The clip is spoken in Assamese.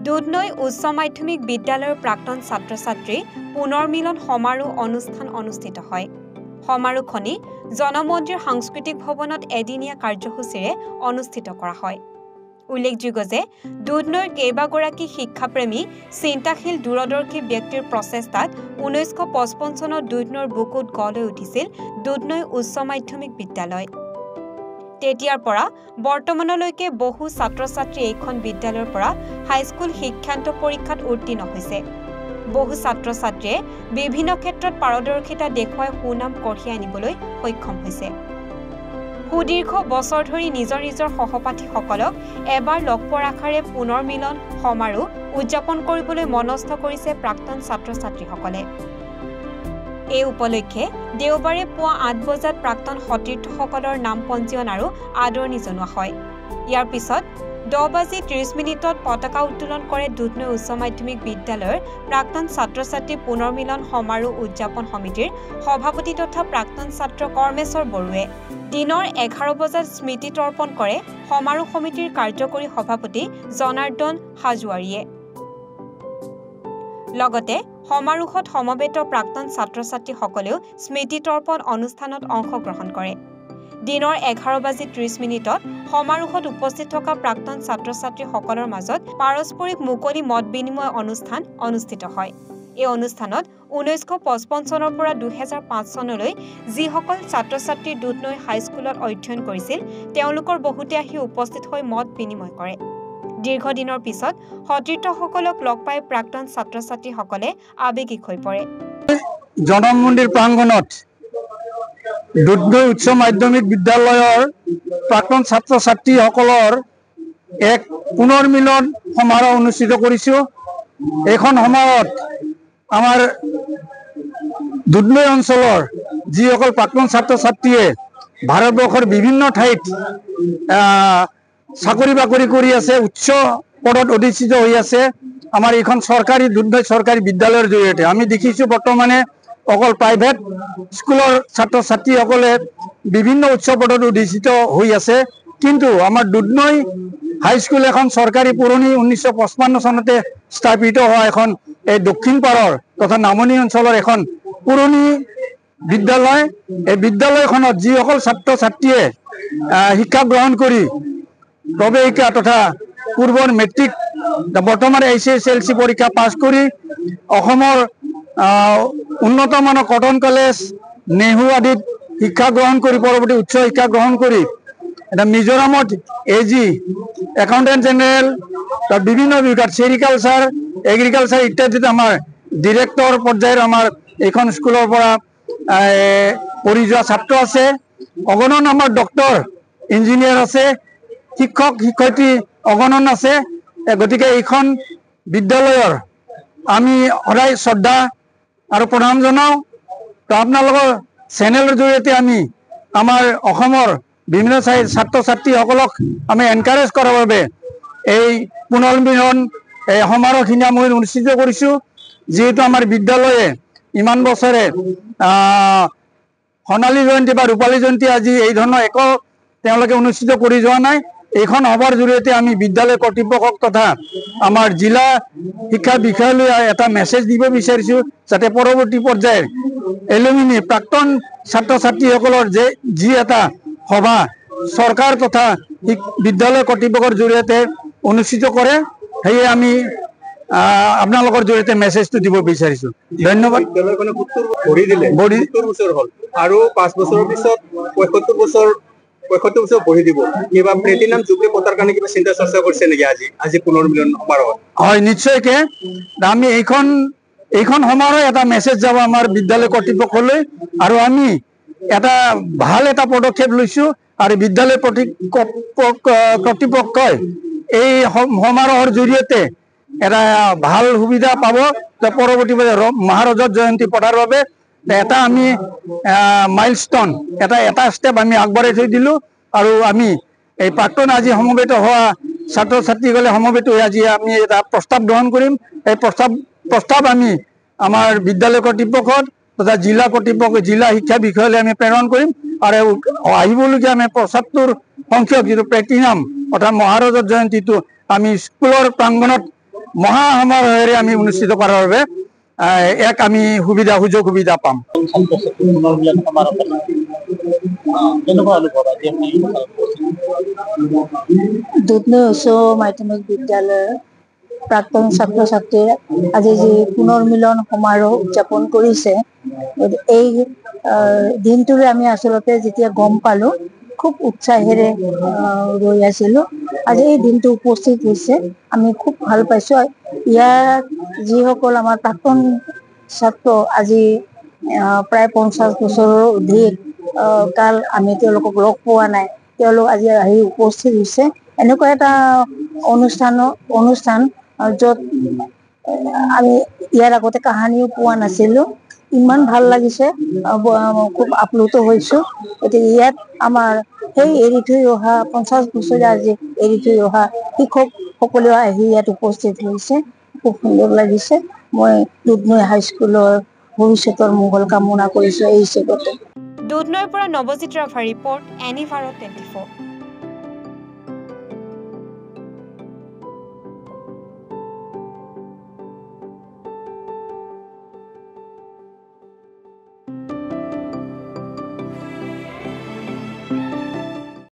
দুধনৈ উচ্চ মাধ্যমিক বিদ্যালয়ৰ প্ৰাক্তন ছাত্ৰ-ছাত্ৰী পুনৰ্মিলন সমাৰোহ অনুষ্ঠান অনুষ্ঠিত হয়। সমাৰোহখনি জনমন্দিৰ সাংস্কৃতিক ভৱনত এদিনীয়া কাৰ্যসূচীৰে অনুষ্ঠিত কৰা হয়। উল্লেখযোগ্য যে দুধনৈৰ কেইবাগৰাকী শিক্ষাপ্ৰেমী চিন্তাশীল দূৰদৰ্শী ব্যক্তিৰ প্ৰচেষ্টাত 1955 চনত দুধনৈৰ বুকুত গঢ় লৈ উঠিছিল দুধনৈ উচ্চ মাধ্যমিক বিদ্যালয়। তেতিয়াৰ পৰা বৰ্তমানলৈকে বহু ছাত্ৰ-ছাত্ৰী এইখন বিদ্যালয়ৰ পৰা হাইস্কুল শিক্ষান্ত পৰীক্ষাত উত্তীৰ্ণ হৈছে। বহু ছাত্ৰ-ছাত্ৰীয়ে বিভিন্ন ক্ষেত্ৰত পাৰদৰ্শিতা দেখুৱাই সুনাম কঢ়িয়াই আনিবলৈ সক্ষম হৈছে। সুদীৰ্ঘ বছৰ ধৰি নিজৰ সহপাঠীসকলক এবাৰ লগ পোৱাৰ আশাৰে পুনৰ্মিলন সমাৰোহ উদযাপন কৰিবলৈ মনস্থ কৰিছে প্ৰাক্তন ছাত্ৰ-ছাত্ৰীসকলে। এই উপলক্ষে দেওবাৰে পুৱা 8 বজাত প্ৰাক্তন সতীৰ্থসকলৰ নাম পঞ্জীয়ন আৰু আদৰণি জনোৱা হয়। ইয়াৰ পিছত 10:30 পতাকা উত্তোলন কৰে দুধনৈ উচ্চ মাধ্যমিক বিদ্যালয়ৰ প্ৰাক্তন ছাত্ৰ-ছাত্ৰী পুনৰ্মিলন সমাৰোহ উদযাপন সমিতিৰ সভাপতি তথা প্ৰাক্তন ছাত্ৰ কৰ্মেশ্বৰ বড়ুৱে। দিনৰ 11 বজাত স্মৃতি তৰ্পণ কৰে সমাৰোহ সমিতিৰ কাৰ্যকৰী সভাপতি জনাৰ্দন হাজোৱাৰীয়ে। লগতে সমাৰোহত সমবেত প্ৰাক্তন ছাত্ৰ-ছাত্ৰীসকলেও স্মৃতি তৰ্পণ অনুষ্ঠানত অংশগ্ৰহণ কৰে। দিনৰ 11:30 সমাৰোহত উপস্থিত থকা প্ৰাক্তন ছাত্ৰ-ছাত্ৰীসকলৰ মাজত পাৰস্পৰিক মুকলি মত বিনিময় অনুষ্ঠান অনুষ্ঠিত হয়। এই অনুষ্ঠানত 1955 চনৰ পৰা 2005 চনলৈ যিসকল ছাত্ৰ-ছাত্ৰী দুধনৈ হাইস্কুলত অধ্যয়ন কৰিছিল তেওঁলোকৰ বহুতে আহি উপস্থিত হৈ মত বিনিময় কৰে। দীৰ্ঘদিনৰ পিছত সতীৰ্থসকলক লগ পাই প্ৰাক্তন ছাত্ৰ-ছাত্ৰীসকলে আৱেগিক হৈ পৰে। জনমন্দিৰ প্ৰাংগণত দুধনৈ উচ্চ মাধ্যমিক বিদ্যালয়ৰ প্ৰাক্তন ছাত্ৰ-ছাত্ৰীসকলৰ এক পুনৰ্মিলন সমাৰোহ অনুষ্ঠিত কৰিছোঁ। এইখন সমাৰোহত আমাৰ দুধনৈ অঞ্চলৰ যিসকল প্ৰাক্তন ছাত্ৰ-ছাত্ৰীয়ে ভাৰতবৰ্ষৰ বিভিন্ন ঠাইত চাকৰি বাকৰি কৰি আছে, উচ্চ পদত অধিষ্ঠিত হৈ আছে। আমাৰ এইখন চৰকাৰী দুধনৈ চৰকাৰী বিদ্যালয়ৰ জৰিয়তে আমি দেখিছোঁ বৰ্তমানে অকল প্ৰাইভেট স্কুলৰ ছাত্ৰ-ছাত্ৰীসকলে বিভিন্ন উচ্চ পদত অধিষ্ঠিত হৈ আছে, কিন্তু আমাৰ দুধনৈ হাইস্কুল এখন চৰকাৰী পুৰণি 1955 চনতে স্থাপিত হোৱা এখন এই দক্ষিণ পাৰৰ তথা নামনি অঞ্চলৰ এখন পুৰণি বিদ্যালয়। এই বিদ্যালয়খনত যিসকল ছাত্ৰ-ছাত্ৰীয়ে শিক্ষা গ্ৰহণ কৰি প্ৰৱেশিকা তথা পূৰ্বৰ মেট্ৰিক বৰ্তমান HSLC পৰীক্ষা পাছ কৰি অসমৰ উন্নতমানৰ কটন কলেজ নেহু আদিত শিক্ষা গ্ৰহণ কৰি পৰৱৰ্তী উচ্চ শিক্ষা গ্ৰহণ কৰি এটা মিজোৰামত AG একাউণ্টেণ্ট জেনেৰেল বিভিন্ন বিভাগত চেৰিকালচাৰ এগ্ৰিকালচাৰ ইত্যাদিত আমাৰ ডিৰেক্টৰ পৰ্যায়ৰ আমাৰ এইখন স্কুলৰ পৰা পঢ়ি যোৱা ছাত্ৰ আছে। অগণন আমাৰ ডক্তৰ ইঞ্জিনিয়াৰ আছে, শিক্ষক শিক্ষয়িত্ৰী অগণন আছে। গতিকে এইখন বিদ্যালয়ৰ আমি সদায় শ্ৰদ্ধা আৰু প্ৰণাম জনাওঁ। তো আপোনালোকৰ চেনেলৰ জৰিয়তে আমি আমাৰ অসমৰ বিভিন্ন ছাত্ৰ-ছাত্ৰীসকলক আমি এনকাৰেজ কৰাৰ বাবে এই পুনৰ্মিলন সমাৰোহখিনি আমি অনুষ্ঠিত কৰিছোঁ। যিহেতু আমাৰ বিদ্যালয়ে ইমান বছৰে সোণালী জয়ন্তী বা ৰূপালী জয়ন্তী আজি এই ধৰণৰ একো তেওঁলোকে অনুষ্ঠিত কৰি যোৱা নাই। এইখন সভাৰ জৰিয়তে আমি বিদ্যালয় কৰ্তৃপক্ষক তথা আমাৰ জিলা শিক্ষা বিষয়ালৈ এটা মেছেজ দিব বিচাৰিছোঁ, যাতে পৰৱৰ্তী পৰ্যায়ৰ এলুমিনি প্ৰাক্তন ছাত্ৰ-ছাত্ৰীসকলৰ যি এটা সভা চৰকাৰ তথা বিদ্যালয় কৰ্তৃপক্ষৰ জৰিয়তে অনুষ্ঠিত কৰে, সেয়ে আমি আপোনালোকৰ জৰিয়তে মেছেজটো দিব বিচাৰিছোঁ। ধন্যবাদ। বিদ্যালয়খনে 70 বছৰ হ'ল আৰু 5 বছৰৰ পিছত 75 বছৰ পঢ়ি দিব। কিবা প্লেটিনাম জুবলি পতাৰ কাৰণে কিবা চিন্তা চৰ্চা কৰিছে নেকি আজি পুনৰ্মিলন সমাৰোহত? হয়, নিশ্চয়কে আমি এইখন সমাৰোহ এটা মেছেজ যাব আমাৰ বিদ্যালয় কৰ্তৃপক্ষলৈ, আৰু আমি এটা ভাল এটা পদক্ষেপ লৈছোঁ আৰু বিদ্যালয় কৰ্তৃপক্ষই এই সমাৰোহৰ জৰিয়তে এটা ভাল সুবিধা পাব পৰৱৰ্তী মহাৰজত জয়ন্তী পতাৰ বাবে। এটা আমি মাইলষ্টন এটা ষ্টেপ আমি আগবঢ়াই থৈ দিলোঁ, আৰু আমি এই প্ৰাক্তন আজি সমবেত হোৱা ছাত্ৰ-ছাত্ৰীসকলে সমবেত হৈ আজি আমি এটা প্ৰস্তাৱ গ্ৰহণ কৰিম। এই প্ৰস্তাৱ আমি আমাৰ বিদ্যালয় কৰ্তৃপক্ষত তথা জিলা কৰ্তৃপক্ষ জিলা শিক্ষা বিষয়ালৈ আমি প্ৰেৰণ কৰিম, আৰু আহিবলগীয়া আমি 75 সংখ্যক যিটো প্লেটিনাম অৰ্থাৎ মহাৰজত জয়ন্তীটো আমি স্কুলৰ প্ৰাংগণত মহা সমাৰোহেৰে আমি অনুষ্ঠিত কৰাৰ বাবে এক আমি সুযোগ সুবিধা পাম। দুধনৈ উচ্চ মাধ্যমিক বিদ্যালয়ৰ প্ৰাক্তন ছাত্ৰ ছাত্ৰীৰ আজি যি পুনৰ্মিলন সমাৰোহ উদযাপন কৰিছে, এই দিনটোৰে আমি আচলতে যেতিয়া গম পালো খুব উৎসাহেৰে ৰৈ আছিলো। আজি এই দিনটো উপস্থিত হৈছে, আমি খুব ভাল পাইছো। ইয়াত যিসকল আমাৰ প্ৰাক্তন ছাত্ৰ আজি প্ৰায় 50 বছৰৰ অধিক কাল আমি তেওঁলোকক লগ পোৱা নাই, তেওঁলোক আজি আহি উপস্থিত হৈছে। এনেকুৱা এটা অনুষ্ঠান য'ত আমি ইয়াৰ আগতে কাহানিও পোৱা নাছিলো। ইমান ভাল লাগিছে, খুব আপ্লুত হৈছো। গতিকে ইয়াত আমাৰ সেই এৰি থৈ অহা 50 বছৰীয়া আজি এৰি থৈ অহা শিক্ষক সকলেও আহি ইয়াত উপস্থিত হৈছে, খুব সুন্দৰ লাগিছে। মই দুধনৈ হাইস্কুলৰ ভৱিষ্যতৰ মংগল কামনা কৰিছো এই হিচাপতে। দুধনৈৰ পৰা নৱজিৎ ৰাভাৰ ৰিপৰ্ট, এনি ভাৰত 24।